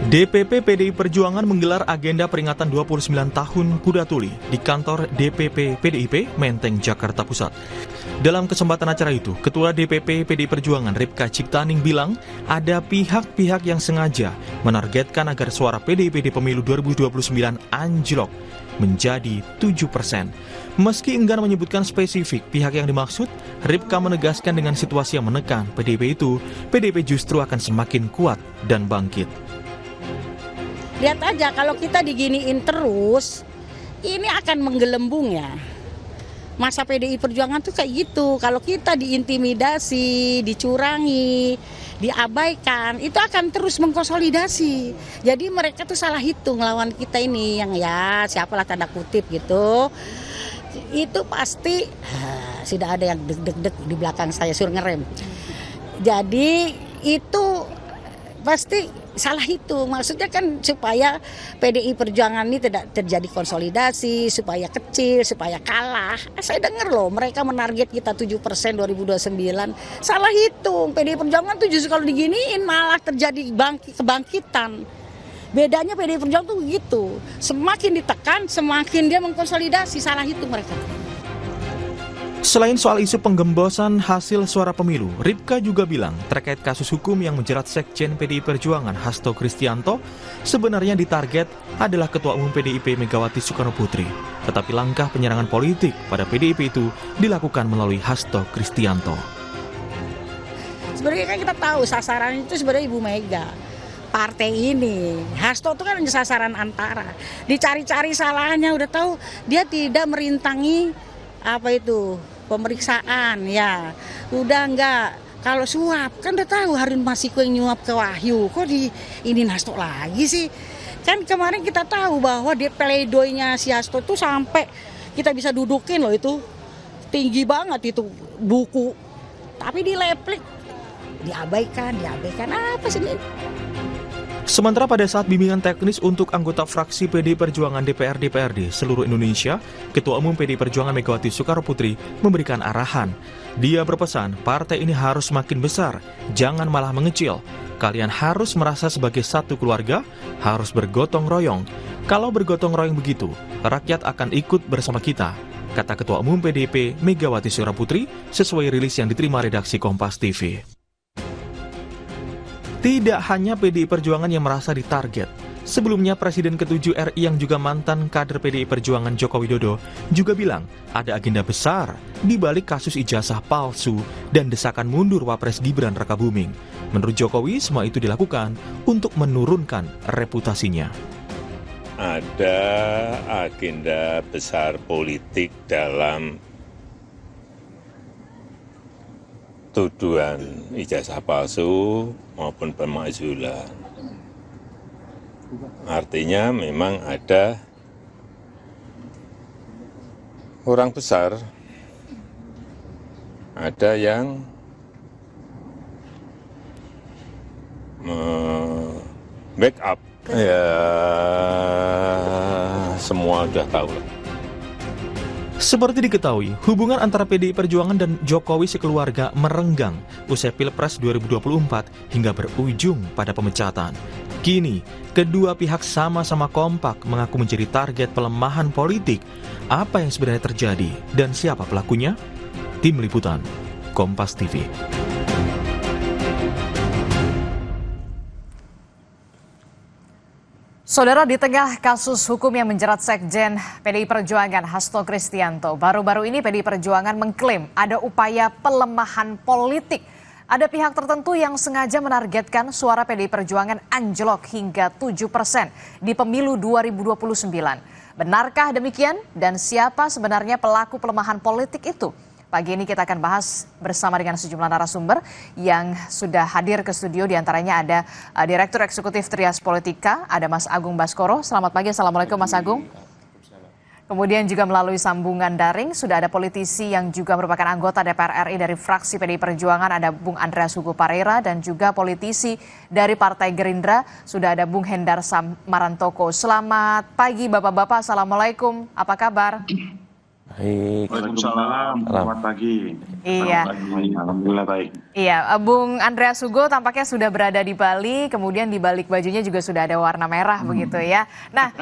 DPP PDI Perjuangan menggelar agenda peringatan 29 tahun Kuda Tuli di kantor DPP PDIP Menteng, Jakarta Pusat. Dalam kesempatan acara itu, Ketua DPP PDI Perjuangan Ripka Ciktaning bilang ada pihak-pihak yang sengaja menargetkan agar suara PDIP di pemilu 2029 anjlok menjadi 7%. Meski enggan menyebutkan spesifik pihak yang dimaksud, Ripka menegaskan dengan situasi yang menekan PDIP itu, PDIP justru akan semakin kuat dan bangkit. Lihat aja kalau kita diginiin terus, ini akan menggelembung ya. Masa PDI Perjuangan tuh kayak gitu, kalau kita diintimidasi, dicurangi, diabaikan, itu akan terus mengkonsolidasi. Jadi mereka tuh salah hitung lawan kita ini, yang ya siapalah tanda kutip gitu. Itu pasti sudah ada yang deg-deg di belakang saya suruh ngerem. Jadi itu pasti salah hitung, maksudnya kan supaya PDI Perjuangan ini tidak terjadi konsolidasi, supaya kecil, supaya kalah. Saya dengar loh mereka menarget kita 7% 2029, salah hitung. PDI Perjuangan tuh justru kalau diginiin malah terjadi kebangkitan. Bedanya PDI Perjuangan tuh begitu, semakin ditekan semakin dia mengkonsolidasi, salah hitung mereka. Selain soal isu penggembosan hasil suara pemilu, Ripka juga bilang terkait kasus hukum yang menjerat Sekjen PDI Perjuangan Hasto Kristianto, sebenarnya ditarget adalah Ketua Umum PDIP Megawati Soekarnoputri. Tetapi langkah penyerangan politik pada PDIP itu dilakukan melalui Hasto Kristianto. Sebenarnya kan kita tahu sasaran itu sebenarnya Ibu Mega. Partai ini, Hasto itu kan sasaran antara. Dicari-cari salahnya, udah tahu dia tidak merintangi pemeriksaan ya, udah enggak. Kalau suap kan udah tahu Harun Masiku yang nyuap ke Wahyu, kok ini Hasto lagi sih? Kan kemarin kita tahu bahwa dia pleidoinya si Hasto tuh sampai kita bisa dudukin loh, itu tinggi banget itu buku, tapi dileplik, diabaikan apa sih ini? Sementara pada saat bimbingan teknis untuk anggota fraksi PDI Perjuangan DPRD seluruh Indonesia, Ketua Umum PDI Perjuangan Megawati Soekarnoputri memberikan arahan. Dia berpesan, partai ini harus makin besar, jangan malah mengecil. Kalian harus merasa sebagai satu keluarga, harus bergotong royong. Kalau bergotong royong begitu, rakyat akan ikut bersama kita, kata Ketua Umum PDIP Megawati Soekarnoputri sesuai rilis yang diterima redaksi Kompas TV. Tidak hanya PDI Perjuangan yang merasa ditarget. Sebelumnya Presiden ke-7 RI yang juga mantan kader PDI Perjuangan Joko Widodo juga bilang ada agenda besar di balik kasus ijazah palsu dan desakan mundur Wapres Gibran Rakabuming. Menurut Jokowi, semua itu dilakukan untuk menurunkan reputasinya. Ada agenda besar politik dalam tuduhan ijazah palsu maupun pemakzulan. Artinya memang ada orang besar, ada yang backup. Ya, semua sudah tahu. Seperti diketahui, hubungan antara PDI Perjuangan dan Jokowi sekeluarga merenggang usai Pilpres 2024 hingga berujung pada pemecatan. Kini, kedua pihak sama-sama kompak mengaku menjadi target pelemahan politik. Apa yang sebenarnya terjadi dan siapa pelakunya? Tim Liputan, Kompas TV. Saudara, di tengah kasus hukum yang menjerat Sekjen PDI Perjuangan Hasto Kristianto, baru-baru ini PDI Perjuangan mengklaim ada upaya pelemahan politik. Ada pihak tertentu yang sengaja menargetkan suara PDI Perjuangan anjlok hingga 7% di pemilu 2029. Benarkah demikian? Dan siapa sebenarnya pelaku pelemahan politik itu? Pagi ini kita akan bahas bersama dengan sejumlah narasumber yang sudah hadir ke studio. Di antaranya ada Direktur Eksekutif Trias Politika, ada Mas Agung Baskoro. Selamat pagi, Assalamualaikum Mas Agung. Kemudian juga melalui sambungan daring sudah ada politisi yang juga merupakan anggota DPR RI dari fraksi PDI Perjuangan, ada Bung Andreas Hugo Parera, dan juga politisi dari Partai Gerindra, sudah ada Bung Hendar Marantoko. Selamat pagi Bapak-Bapak, Assalamualaikum, apa kabar? Baik. Waalaikumsalam, selamat pagi. Iya. Selamat pagi, alhamdulillah baik. Iya, Bung Andreas Hugo tampaknya sudah berada di Bali, kemudian di balik bajunya juga sudah ada warna merah begitu ya. Nah,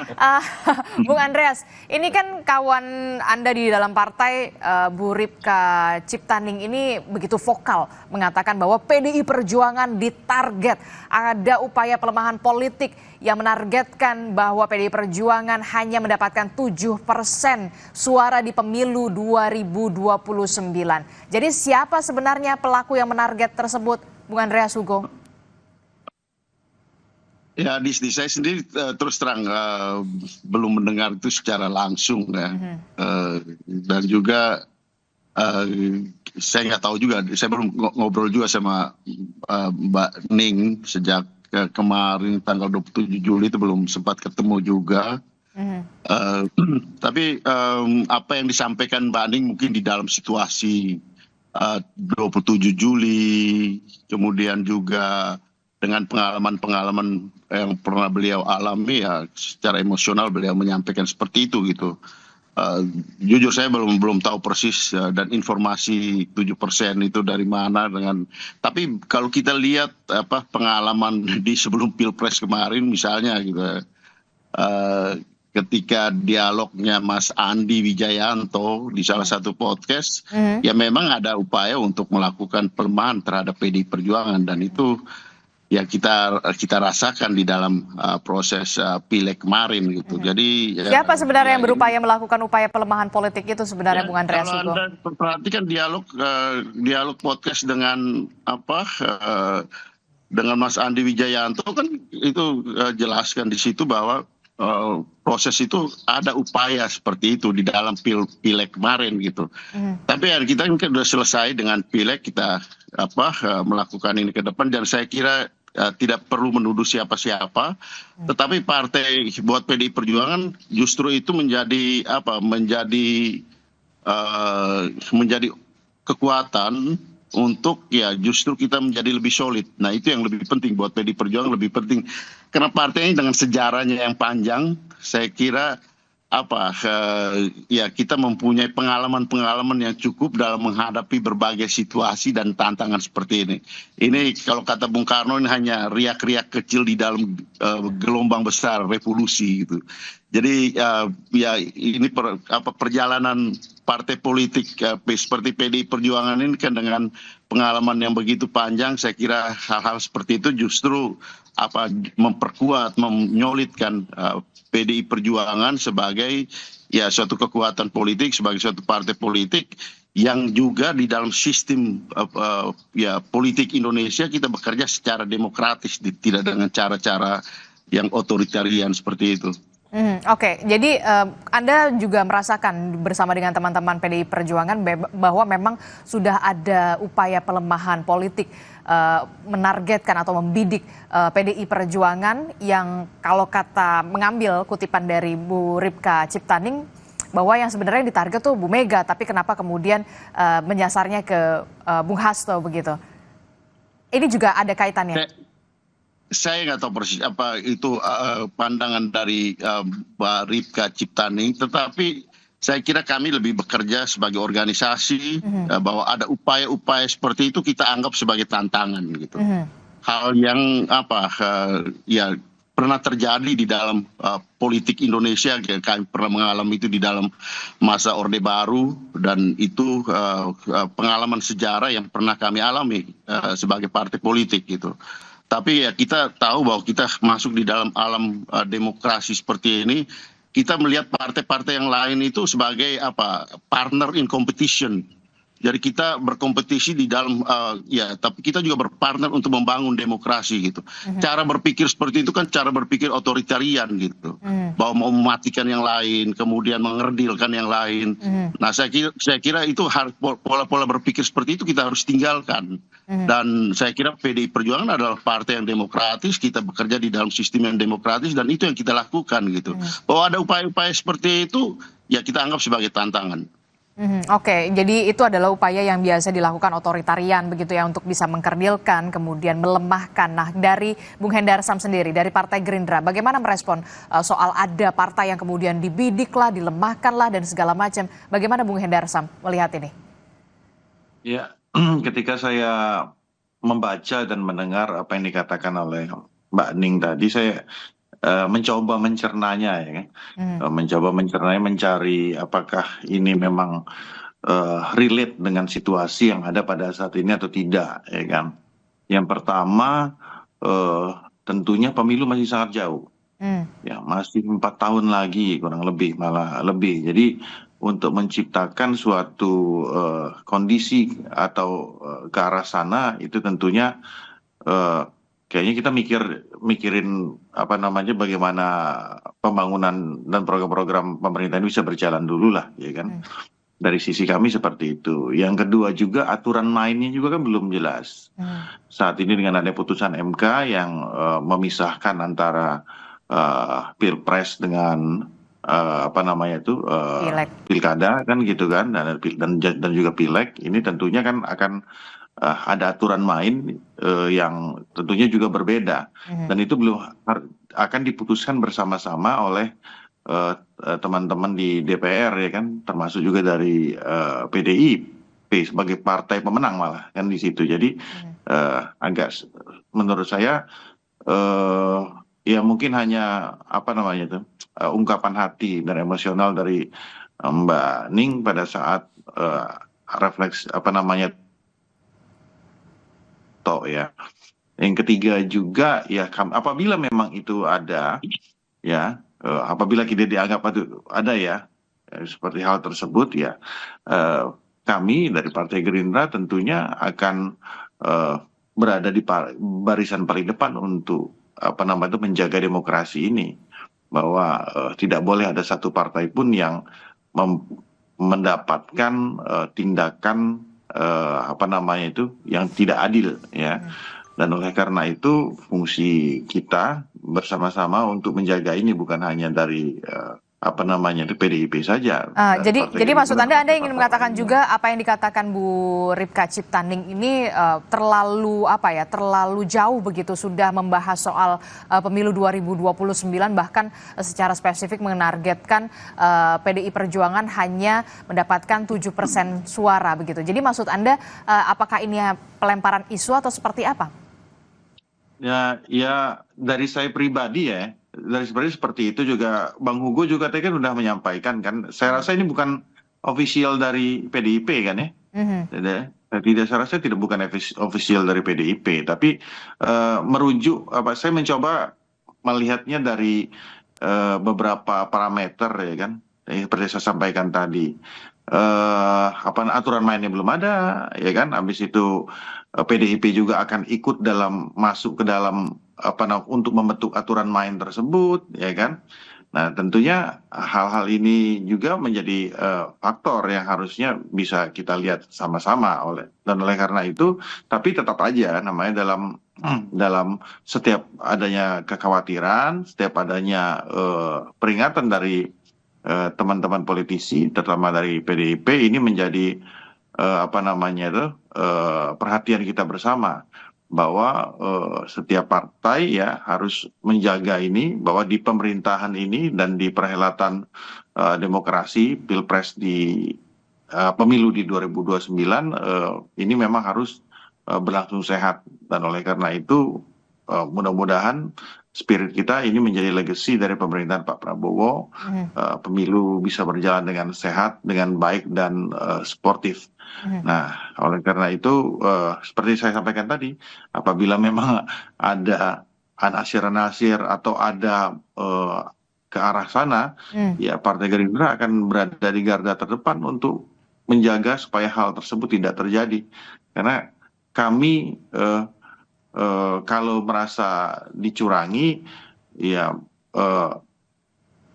Bung Andreas, ini kan kawan Anda di dalam partai, Bu Ripka Ciptaning ini begitu vokal mengatakan bahwa PDI Perjuangan ditarget. Ada upaya pelemahan politik yang menargetkan bahwa PDI Perjuangan hanya mendapatkan 7% suara di pemilu 2029. Jadi siapa sebenarnya pelaku yang menarget tersebut, Bung Andreas Hugo? Ya, di saya sendiri terus terang belum mendengar itu secara langsung ya. Dan juga saya nggak tahu juga, saya belum ngobrol juga sama Mbak Ning sejak kemarin tanggal 27 Juli itu belum sempat ketemu juga. Tapi apa yang disampaikan Mbak Ning mungkin di dalam situasi 27 Juli, kemudian juga dengan pengalaman-pengalaman yang pernah beliau alami, ya secara emosional beliau menyampaikan seperti itu gitu. Jujur saya belum tahu persis dan informasi 7% itu dari mana tapi kalau kita lihat pengalaman di sebelum Pilpres kemarin misalnya gitu, ketika dialognya Mas Andi Wijayanto di salah satu podcast, ya memang ada upaya untuk melakukan pelemahan terhadap PDI Perjuangan, dan itu ya kita rasakan di dalam proses pileg kemarin gitu. Jadi siapa sebenarnya yang berupaya melakukan upaya pelemahan politik itu sebenarnya, Bung Andreas Hugo? Kalau Anda perhatikan dialog podcast dengan dengan Mas Andi Wijayanto kan itu jelaskan di situ bahwa proses itu ada upaya seperti itu di dalam pileg kemarin gitu. Tapi ya kita kan sudah selesai dengan pileg, kita melakukan ini ke depan, dan saya kira tidak perlu menuduh siapa-siapa, tetapi partai buat PDI Perjuangan justru itu menjadi menjadi kekuatan untuk ya justru kita menjadi lebih solid. Nah, itu yang lebih penting buat PDI Perjuangan, lebih penting karena partai ini dengan sejarahnya yang panjang, saya kira ya kita mempunyai pengalaman-pengalaman yang cukup dalam menghadapi berbagai situasi dan tantangan seperti ini. Ini kalau kata Bung Karno, ini hanya riak-riak kecil di dalam gelombang besar revolusi gitu. Jadi ya ini perjalanan partai politik seperti PDI Perjuangan ini kan dengan pengalaman yang begitu panjang, saya kira hal-hal seperti itu justru memperkuat, menyolidkan PDI Perjuangan sebagai ya suatu kekuatan politik, sebagai suatu partai politik yang juga di dalam sistem ya politik Indonesia kita bekerja secara demokratis, tidak dengan cara-cara yang otoritarian seperti itu. Oke, jadi Anda juga merasakan bersama dengan teman-teman PDI Perjuangan bahwa memang sudah ada upaya pelemahan politik, menargetkan atau membidik PDI Perjuangan yang kalau kata mengambil kutipan dari Bu Ripka Ciptaning, bahwa yang sebenarnya ditarget tuh Bu Mega, tapi kenapa kemudian menyasarnya ke Bung Hasto begitu. Ini juga ada kaitannya. Saya nggak tahu persis apa itu pandangan dari Mbak Ripka Ciptaning, tetapi saya kira kami lebih bekerja sebagai organisasi bahwa ada upaya-upaya seperti itu kita anggap sebagai tantangan gitu. Hal yang ya pernah terjadi di dalam politik Indonesia, kami pernah mengalami itu di dalam masa Orde Baru, dan itu pengalaman sejarah yang pernah kami alami sebagai partai politik gitu. Tapi ya kita tahu bahwa kita masuk di dalam alam demokrasi seperti ini, kita melihat partai-partai yang lain itu sebagai partner in competition. Jadi kita berkompetisi di dalam tapi kita juga berpartner untuk membangun demokrasi gitu. Cara berpikir seperti itu kan cara berpikir otoritarian gitu. Bahwa mau mematikan yang lain, kemudian mengerdilkan yang lain. Nah, saya kira itu pola-pola berpikir seperti itu kita harus tinggalkan. Dan saya kira PDI Perjuangan adalah partai yang demokratis, kita bekerja di dalam sistem yang demokratis, dan itu yang kita lakukan gitu. Bahwa ada upaya-upaya seperti itu ya kita anggap sebagai tantangan. Oke, jadi itu adalah upaya yang biasa dilakukan otoritarian begitu ya untuk bisa mengkerdilkan, kemudian melemahkan. Nah, dari Bung Hendarsam sendiri, dari Partai Gerindra, bagaimana merespon soal ada partai yang kemudian dibidik lah, dilemahkan lah, dan segala macam. Bagaimana Bung Hendarsam melihat ini? Ya, ketika saya membaca dan mendengar apa yang dikatakan oleh Mbak Ning tadi, saya mencoba mencernanya ya kan. Mencoba mencernanya, mencari apakah ini memang relate dengan situasi yang ada pada saat ini atau tidak ya kan. Yang pertama tentunya pemilu masih sangat jauh. Ya, masih 4 tahun lagi kurang lebih, malah lebih. Jadi untuk menciptakan suatu kondisi atau ke arah sana itu tentunya kayaknya kita mikirin apa namanya, bagaimana pembangunan dan program-program pemerintah ini bisa berjalan dulu lah, ya kan. Dari sisi kami seperti itu. Yang kedua juga aturan mainnya juga kan belum jelas. Saat ini dengan ada putusan MK yang memisahkan antara pilpres dengan apa namanya itu pilkada kan gitu kan, dan juga pileg, ini tentunya kan akan ada aturan main yang tentunya juga berbeda, dan itu belum akan diputuskan bersama-sama oleh teman-teman di DPR ya kan, termasuk juga dari PDIP sebagai partai pemenang malah kan di situ. Jadi agak menurut saya ya mungkin hanya apa namanya itu ungkapan hati dan emosional dari Mbak Ning pada saat refleks apa namanya ya. Yang ketiga juga ya, apabila memang itu ada ya, apabila kita dianggap itu ada ya, seperti hal tersebut ya, kami dari Partai Gerindra tentunya akan berada di barisan paling depan untuk apa namanya itu menjaga demokrasi ini, bahwa tidak boleh ada satu partai pun yang mendapatkan tindakan apa namanya itu yang tidak adil ya. Dan oleh karena itu fungsi kita bersama-sama untuk menjaga ini bukan hanya dari apa namanya itu PDIP saja. Jadi maksud Anda ingin mengatakan juga apa yang dikatakan Bu Ripka Ciptaning ini terlalu apa ya, terlalu jauh begitu sudah membahas soal pemilu 2029, bahkan secara spesifik menargetkan PDI Perjuangan hanya mendapatkan 7% suara begitu. Jadi maksud Anda apakah ini pelemparan isu atau seperti apa? Ya dari saya pribadi ya, dari seperti itu juga Bang Hugo juga tadi kan sudah menyampaikan kan. Saya rasa ini bukan official dari PDIP kan ya. Tidak, saya rasa tidak bukan official dari PDIP, tapi merujuk saya mencoba melihatnya dari beberapa parameter ya kan. Seperti saya sampaikan tadi. Aturan mainnya belum ada ya kan. Habis itu PDIP juga akan ikut masuk ke dalam untuk membentuk aturan main tersebut ya kan. Nah tentunya hal-hal ini juga menjadi faktor yang harusnya bisa kita lihat sama-sama oleh karena itu, tapi tetap aja namanya dalam setiap adanya kekhawatiran, setiap adanya peringatan dari teman-teman politisi terutama dari PDIP, ini menjadi perhatian kita bersama, bahwa setiap partai ya harus menjaga ini, bahwa di pemerintahan ini dan di perhelatan demokrasi pilpres di pemilu di 2029 ini memang harus berlangsung sehat. Dan oleh karena itu mudah-mudahan spirit kita ini menjadi legacy dari pemerintahan Pak Prabowo, pemilu bisa berjalan dengan sehat, dengan baik dan sportif. Nah, oleh karena itu seperti saya sampaikan tadi, apabila memang ada anasir-anasir atau ada ke arah sana, ya Partai Gerindra akan berada di garda terdepan untuk menjaga supaya hal tersebut tidak terjadi. Karena kami kalau merasa dicurangi, ya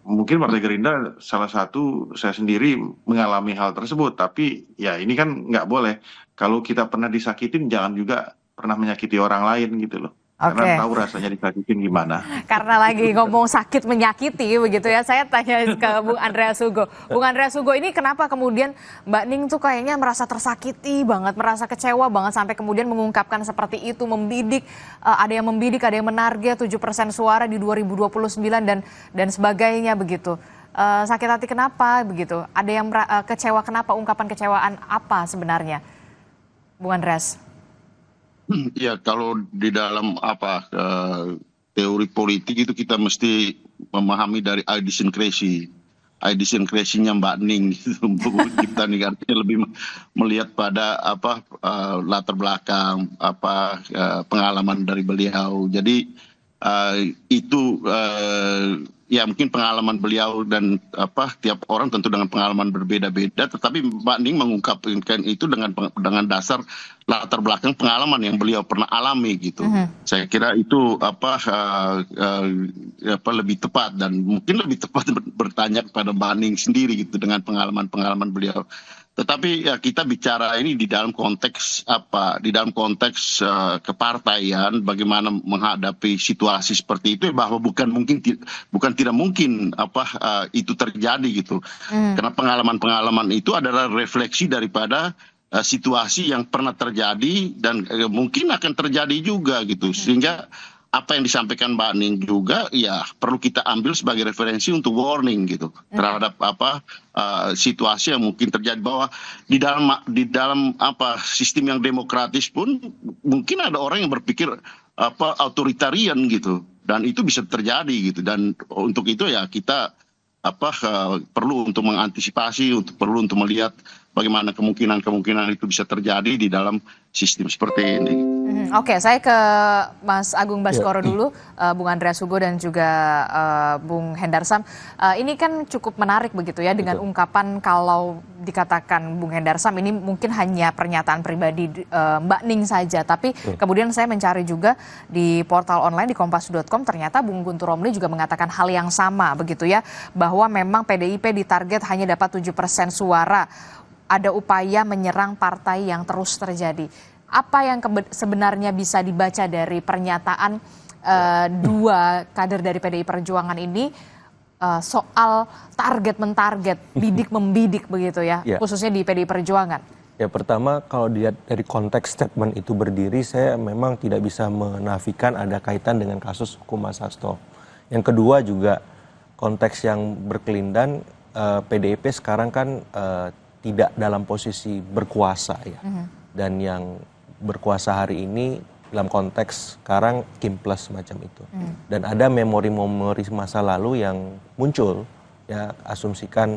mungkin Partai Gerindra salah satu, saya sendiri mengalami hal tersebut, tapi ya ini kan nggak boleh. Kalau kita pernah disakitin, jangan juga pernah menyakiti orang lain gitu loh. Oke. Karena tahu rasanya disakitin gimana. Karena lagi ngomong sakit menyakiti begitu ya, saya tanya ke Bung Andreas Hugo. Bung Andreas Hugo, ini kenapa kemudian Mbak Ning tuh kayaknya merasa tersakiti banget, merasa kecewa banget sampai kemudian mengungkapkan seperti itu, membidik, ada yang membidik, ada yang menarget 7% suara di 2029 dan sebagainya begitu. Sakit hati kenapa begitu? Ada yang kecewa kenapa? Ungkapan kecewaan apa sebenarnya, Bung Andreas? Ya, kalau di dalam teori politik itu kita mesti memahami dari idiosyncrasy-nya Mbak Ning gitu. Kita nih artinya lebih melihat pada latar belakang pengalaman dari beliau. Jadi itu ya mungkin pengalaman beliau dan tiap orang tentu dengan pengalaman berbeda-beda, tetapi Mbak Ning mengungkapkan itu dengan dasar latar belakang pengalaman yang beliau pernah alami gitu. Saya kira itu lebih tepat, dan mungkin lebih tepat bertanya kepada Mbak Ning sendiri gitu dengan pengalaman-pengalaman beliau. Tetapi ya kita bicara ini di dalam konteks kepartaian, bagaimana menghadapi situasi seperti itu, bahwa bukan tidak mungkin itu terjadi gitu. Karena pengalaman-pengalaman itu adalah refleksi daripada situasi yang pernah terjadi dan mungkin akan terjadi juga gitu. Sehingga apa yang disampaikan Mbak Ning juga ya perlu kita ambil sebagai referensi untuk warning gitu terhadap situasi yang mungkin terjadi, bahwa di dalam sistem yang demokratis pun mungkin ada orang yang berpikir authoritarian gitu, dan itu bisa terjadi gitu. Dan untuk itu ya kita perlu untuk mengantisipasi, perlu untuk melihat bagaimana kemungkinan itu bisa terjadi di dalam sistem seperti ini. Oke, saya ke Mas Agung Baskoro dulu, Bung Andreas Hugo dan juga Bung Hendarsam. Ini kan cukup menarik begitu ya, dengan ungkapan kalau dikatakan Bung Hendarsam ini mungkin hanya pernyataan pribadi Mbak Ning saja, tapi kemudian saya mencari juga di portal online di kompas.com, ternyata Bung Guntur Romli juga mengatakan hal yang sama begitu ya, bahwa memang PDIP ditarget hanya dapat 7% suara. Ada upaya menyerang partai yang terus terjadi. Apa yang sebenarnya bisa dibaca dari pernyataan dua kader dari PDI Perjuangan ini soal target-mentarget, bidik-membidik begitu ya, khususnya di PDI Perjuangan? Ya, pertama kalau dilihat dari konteks statement itu berdiri, saya memang tidak bisa menafikan ada kaitan dengan kasus hukum Mas Hasto. Yang kedua juga konteks yang berkelindan, PDIP sekarang kan tidak dalam posisi berkuasa ya. Dan yang berkuasa hari ini dalam konteks sekarang Kim Plus semacam itu. Dan ada memori-memori masa lalu yang muncul, ya asumsikan.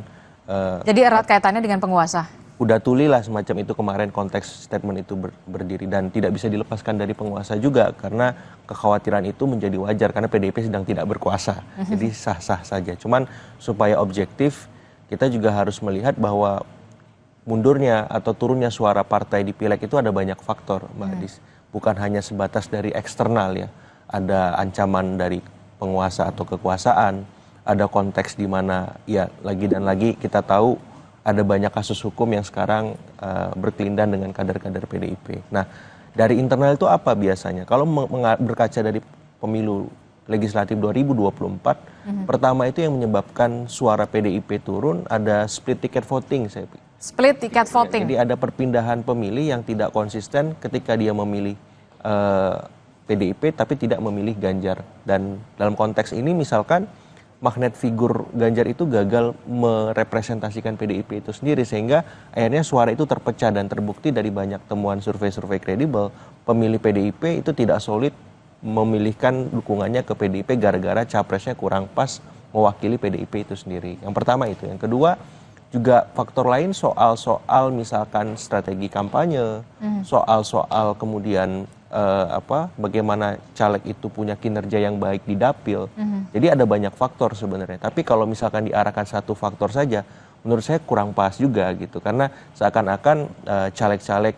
Jadi erat kaitannya dengan penguasa? Udah tulilah semacam itu kemarin konteks statement itu berdiri, dan tidak bisa dilepaskan dari penguasa juga, karena kekhawatiran itu menjadi wajar karena PDIP sedang tidak berkuasa. Jadi sah-sah saja. Cuman supaya objektif, kita juga harus melihat bahwa mundurnya atau turunnya suara partai di pileg itu ada banyak faktor, Mbak Adis. Bukan hanya sebatas dari eksternal ya. Ada ancaman dari penguasa atau kekuasaan, ada konteks di mana ya lagi dan lagi kita tahu ada banyak kasus hukum yang sekarang berkelindan dengan kader-kader PDIP. Nah, dari internal itu apa biasanya? Kalau berkaca dari pemilu legislatif 2024, pertama itu yang menyebabkan suara PDIP turun ada split ticket voting, saya pikir. Split ticket voting. Jadi ada perpindahan pemilih yang tidak konsisten ketika dia memilih PDIP tapi tidak memilih Ganjar. Dan dalam konteks ini misalkan magnet figur Ganjar itu gagal merepresentasikan PDIP itu sendiri, sehingga akhirnya suara itu terpecah, dan terbukti dari banyak temuan survei-survei kredibel, pemilih PDIP itu tidak solid memilihkan dukungannya ke PDIP gara-gara capresnya kurang pas mewakili PDIP itu sendiri. Yang pertama itu. Yang kedua, juga faktor lain soal misalkan strategi kampanye, soal kemudian bagaimana caleg itu punya kinerja yang baik di dapil. Jadi ada banyak faktor sebenarnya. Tapi kalau misalkan diarahkan satu faktor saja, menurut saya kurang pas juga gitu. Karena seakan-akan caleg-caleg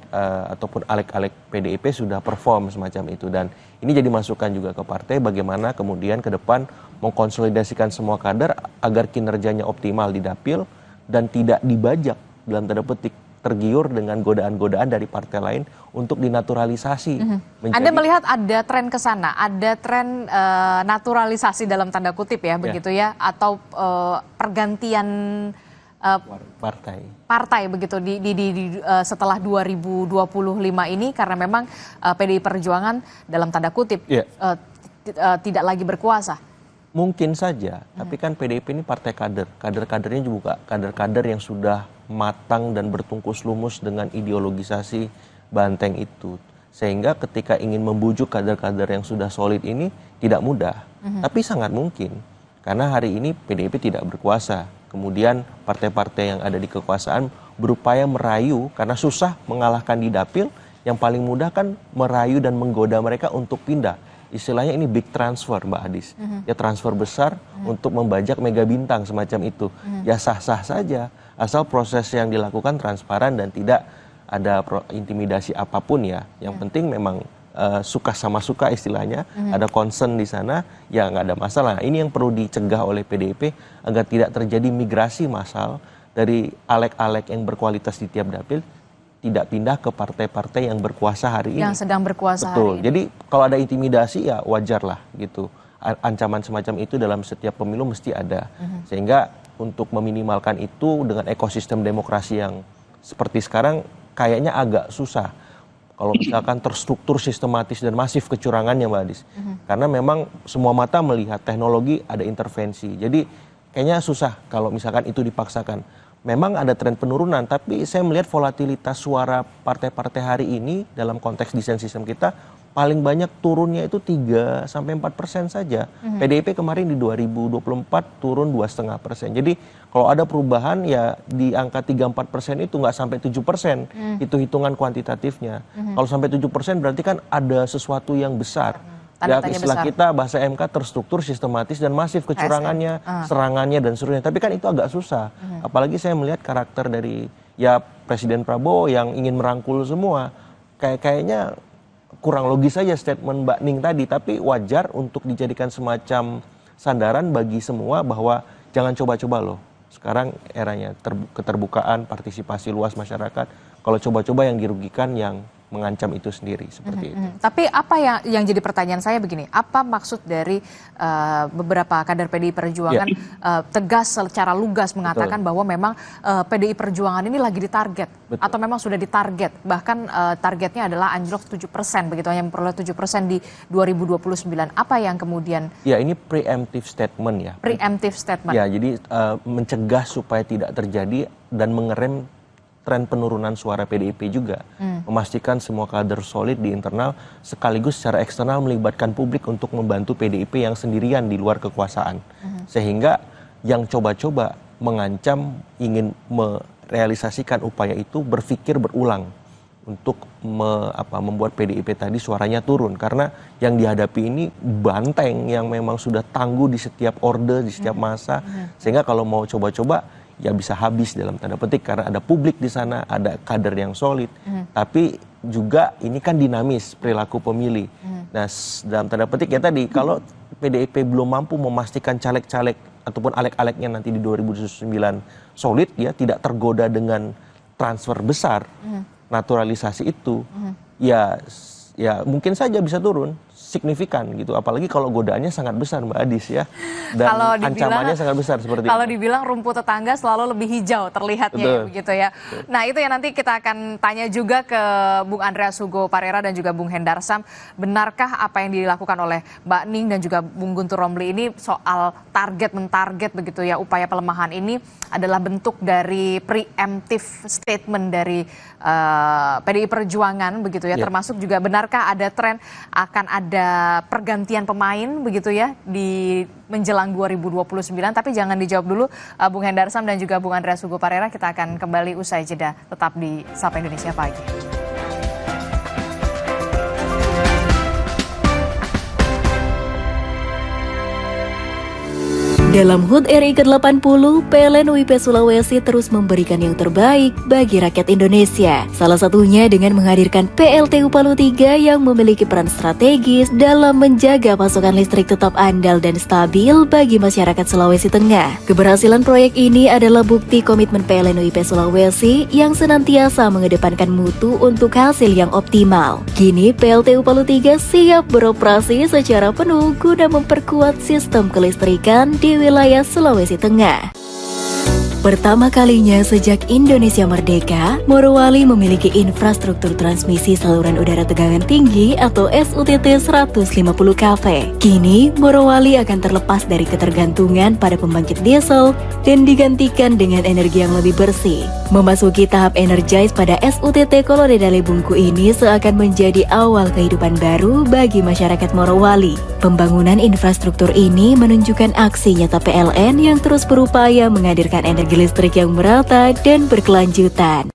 ataupun alek-alek PDIP sudah perform semacam itu. Dan ini jadi masukan juga ke partai bagaimana kemudian ke depan mengkonsolidasikan semua kader agar kinerjanya optimal di dapil dan tidak dibajak dalam tanda petik tergiur dengan godaan-godaan dari partai lain untuk dinaturalisasi. Anda melihat ada tren ke sana, ada tren naturalisasi dalam tanda kutip ya, begitu ya, atau pergantian partai begitu setelah 2025 ini, karena memang PDI Perjuangan dalam tanda kutip tidak lagi berkuasa. Mungkin saja, tapi kan PDIP ini partai kader. Kader-kadernya juga kader-kader yang sudah matang dan bertungkus lumus dengan ideologisasi banteng itu. Sehingga ketika ingin membujuk kader-kader yang sudah solid ini tidak mudah. Tapi sangat mungkin. Karena hari ini PDIP tidak berkuasa. Kemudian partai-partai yang ada di kekuasaan berupaya merayu, karena susah mengalahkan di dapil, yang paling mudah kan merayu dan menggoda mereka untuk pindah. Istilahnya ini big transfer, Mbak Adis. Ya transfer besar untuk membajak mega bintang semacam itu. Ya sah-sah saja, asal proses yang dilakukan transparan dan tidak ada intimidasi apapun ya. Yang penting memang suka sama suka istilahnya, ada concern di sana, ya nggak ada masalah. Ini yang perlu dicegah oleh PDIP agar tidak terjadi migrasi massal dari alek-alek yang berkualitas di tiap dapil tidak pindah ke partai-partai yang berkuasa hari ini. Yang sedang berkuasa hari ini. Jadi kalau ada intimidasi ya wajar lah gitu. Ancaman semacam itu dalam setiap pemilu mesti ada. Sehingga untuk meminimalkan itu dengan ekosistem demokrasi yang seperti sekarang kayaknya agak susah. Kalau misalkan terstruktur sistematis dan masif kecurangannya, Mbak Adis. Karena memang semua mata melihat teknologi ada intervensi. Jadi kayaknya susah kalau misalkan itu dipaksakan. Memang ada tren penurunan, tapi saya melihat volatilitas suara partai-partai hari ini dalam konteks desain sistem kita paling banyak turunnya itu 3-4% saja. PDIP kemarin di 2024 turun 2,5%. Jadi kalau ada perubahan ya di angka 3-4% itu nggak sampai 7%. Itu hitungan kuantitatifnya. Kalau sampai 7% berarti kan ada sesuatu yang besar. Ya, istilah kita bahasa MK terstruktur, sistematis dan masif kecurangannya, serangannya dan seterusnya. Tapi kan itu agak susah. Apalagi saya melihat karakter dari ya Presiden Prabowo yang ingin merangkul semua. Kayaknya kurang logis saja statement Mbak Ning tadi. Tapi wajar untuk dijadikan semacam sandaran bagi semua bahwa jangan coba-coba loh. Sekarang eranya keterbukaan, partisipasi luas masyarakat. Kalau coba-coba yang dirugikan yang mengancam itu sendiri seperti itu. Tapi apa yang jadi pertanyaan saya begini, apa maksud dari beberapa kader PDI Perjuangan tegas secara lugas mengatakan bahwa memang PDI Perjuangan ini lagi ditarget atau memang sudah ditarget, bahkan targetnya adalah anjlok 7%, begitu, hanya memperoleh 7% di 2029. Apa yang kemudian? Ya, ini preemptive statement ya. Preemptive statement. Ya, jadi mencegah supaya tidak terjadi dan mengerem tren penurunan suara PDIP juga. Memastikan semua kader solid di internal sekaligus secara eksternal melibatkan publik untuk membantu PDIP yang sendirian di luar kekuasaan. Sehingga yang coba-coba mengancam ingin merealisasikan upaya itu berpikir berulang untuk membuat PDIP tadi suaranya turun. Karena yang dihadapi ini banteng yang memang sudah tangguh di setiap orde, di setiap masa. Sehingga kalau mau coba-coba ya bisa habis dalam tanda petik karena ada publik di sana, ada kader yang solid. Tapi juga ini kan dinamis perilaku pemilih. Nah, dalam tanda petik ya tadi kalau PDIP belum mampu memastikan caleg-caleg ataupun alek-aleknya nanti di 2029 solid ya, tidak tergoda dengan transfer besar, naturalisasi itu, ya mungkin saja bisa turun signifikan gitu, apalagi kalau godaannya sangat besar, Mbak Adis ya, dan ancamannya sangat besar seperti kalau itu. Dibilang rumput tetangga selalu lebih hijau terlihatnya, begitu ya. Nah, itu yang nanti kita akan tanya juga ke Bung Andreas Hugo Parera dan juga Bung Hendarsam, benarkah apa yang dilakukan oleh Mbak Ning dan juga Bung Guntur Romli ini soal mentarget begitu ya, upaya pelemahan ini adalah bentuk dari preemptive statement dari PDI Perjuangan begitu ya, termasuk juga benarkah ada tren akan ada pergantian pemain begitu ya di menjelang 2029, tapi jangan dijawab dulu Bung Hendarsam dan juga Bung Andreas Hugo Parera, kita akan kembali usai jeda, tetap di Sapa Indonesia Pagi. Dalam HUT RI ke-80, PLN UIP Sulawesi terus memberikan yang terbaik bagi rakyat Indonesia. Salah satunya dengan menghadirkan PLTU Palu 3 yang memiliki peran strategis dalam menjaga pasokan listrik tetap andal dan stabil bagi masyarakat Sulawesi Tengah. Keberhasilan proyek ini adalah bukti komitmen PLN UIP Sulawesi yang senantiasa mengedepankan mutu untuk hasil yang optimal. Kini PLTU Palu 3 siap beroperasi secara penuh guna memperkuat sistem kelistrikan di wilayah Sulawesi Tengah. Pertama kalinya sejak Indonesia merdeka, Morowali memiliki infrastruktur transmisi saluran udara tegangan tinggi atau SUTT 150 kV. Kini, Morowali akan terlepas dari ketergantungan pada pembangkit diesel dan digantikan dengan energi yang lebih bersih. Memasuki tahap energize pada SUTT Kolodedale Bungku ini seakan menjadi awal kehidupan baru bagi masyarakat Morowali. Pembangunan infrastruktur ini menunjukkan aksi nyata PLN yang terus berupaya menghadirkan energi listrik yang merata dan berkelanjutan.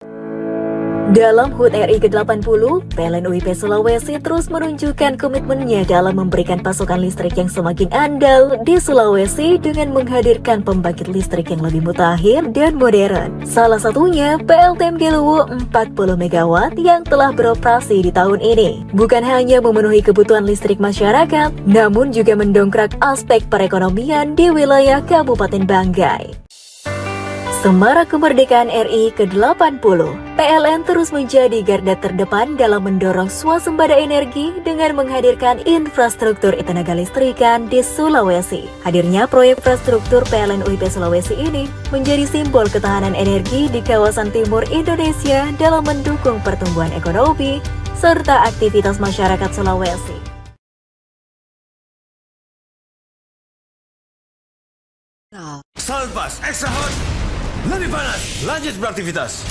Dalam HUT RI ke-80, PLN UIP Sulawesi terus menunjukkan komitmennya dalam memberikan pasokan listrik yang semakin andal di Sulawesi dengan menghadirkan pembangkit listrik yang lebih mutakhir dan modern. Salah satunya PLTM Geluwu 40 MW yang telah beroperasi di tahun ini. Bukan hanya memenuhi kebutuhan listrik masyarakat, namun juga mendongkrak aspek perekonomian di wilayah Kabupaten Banggai. Semarak kemerdekaan RI ke-80, PLN terus menjadi garda terdepan dalam mendorong swasembada energi dengan menghadirkan infrastruktur tenaga listrikan di Sulawesi. Hadirnya proyek infrastruktur PLN UIP Sulawesi ini menjadi simbol ketahanan energi di kawasan timur Indonesia dalam mendukung pertumbuhan ekonomi serta aktivitas masyarakat Sulawesi. Salpas Extra Hot, lebih panas, lanjut beraktivitas.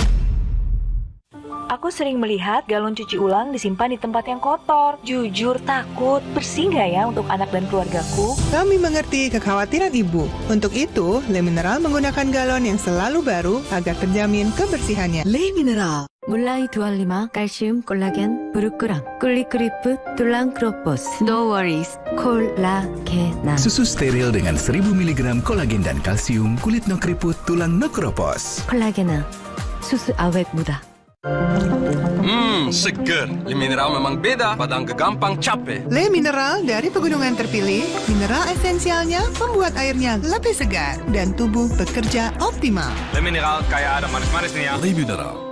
Aku sering melihat galon cuci ulang disimpan di tempat yang kotor. Jujur takut, bersih nggak ya untuk anak dan keluargaku? Kami mengerti kekhawatiran ibu. Untuk itu, Le Mineral menggunakan galon yang selalu baru agar terjamin kebersihannya. Le Mineral mulai 25 kalsium 콜라겐 브루크랑 꿀리크리프 뚜랑 크로포스 No worries 콜라겐 Susu steril dengan 1000 mg kolagen dan kalsium kulit no keriput tulang no kropos. 콜라겐은 susu awet muda. Seger. Le Mineral memang beda pada gampang capek. Le Mineral dari pegunungan terpilih, mineral esensialnya membuat airnya lebih segar dan tubuh bekerja optimal. Le Mineral kayak ada manis-manisnya. Le Mineral